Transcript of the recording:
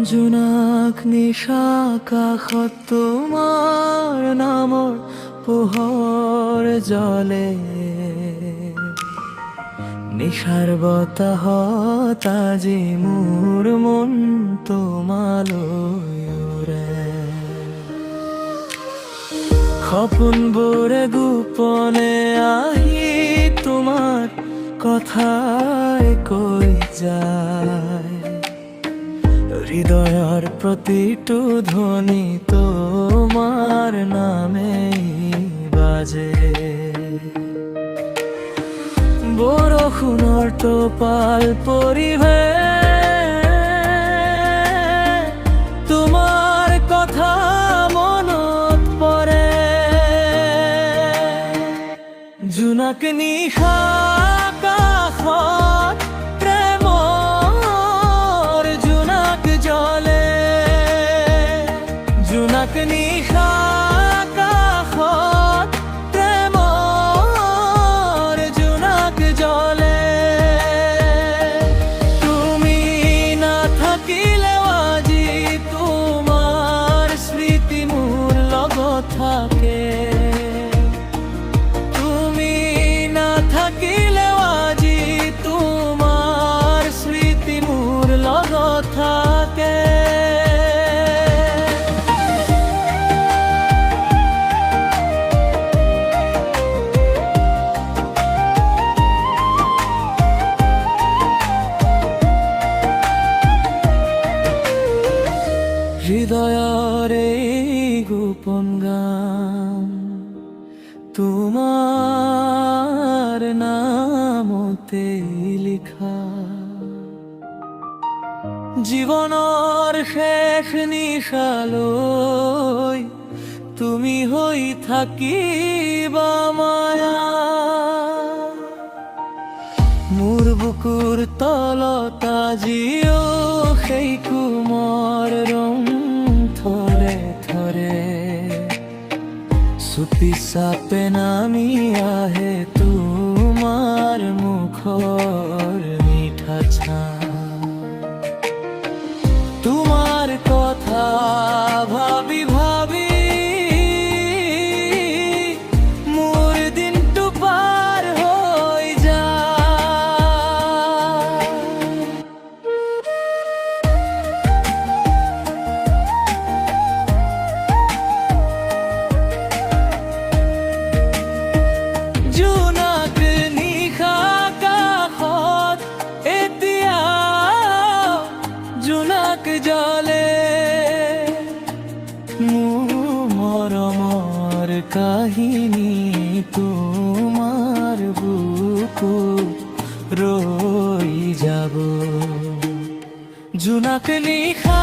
জোনাক নিশা কাষত তোমাৰ নামৰ পোহৰ জ্বলে, নিশাৰ বতাহত আজি মোৰ মন তোমালৈ উৰে। সপোনবোৰে গোপনে আহি তোমাৰ কথাই কৈ যায়, হৃদয়ৰ প্ৰতিটো ধ্বনি তোমাৰ নামেই বাজে। বৰষুণৰ টোপাল পৰিবে তোমাৰ কথা মনত পৰে। জোনাক নিশা কাষত প্ৰেমৰ জোনাক জ্বলে, জোনাক নিশা কাষত প্ৰেমৰ জোনাক জ্বলে। তুমি নাথাকিলেও আজি তোমাৰ স্মৃতি মোৰ লগত থাকে, তুমি নাথাকিলেও আজি তোমাৰ স্মৃতি মোৰ লগত থাকে। হৃদয়ৰ এই গোপন গান তোমাৰ নামতে লিখা, জীৱনৰ শেষ নিশালৈ তুমি হৈ থাকিবা মায়া। মোৰ বুকুৰ তলত আজিও সেই কোমৰ ৰং থৰে থৰে, চুপি চাপে নামি আহে তোমাৰ মুখৰ মিঠা ছাঁ। তোমাৰ কথা ভাবি ভাবি মোৰ দিনটো পাৰ হৈ যায়। জোনাক নিশা কাষত এতিয়া জোনাক জ্বলে, মোৰ মৰমৰ কাহিনী তোমাৰ বুকুত ৰৈ যাব। জোনাক নিশা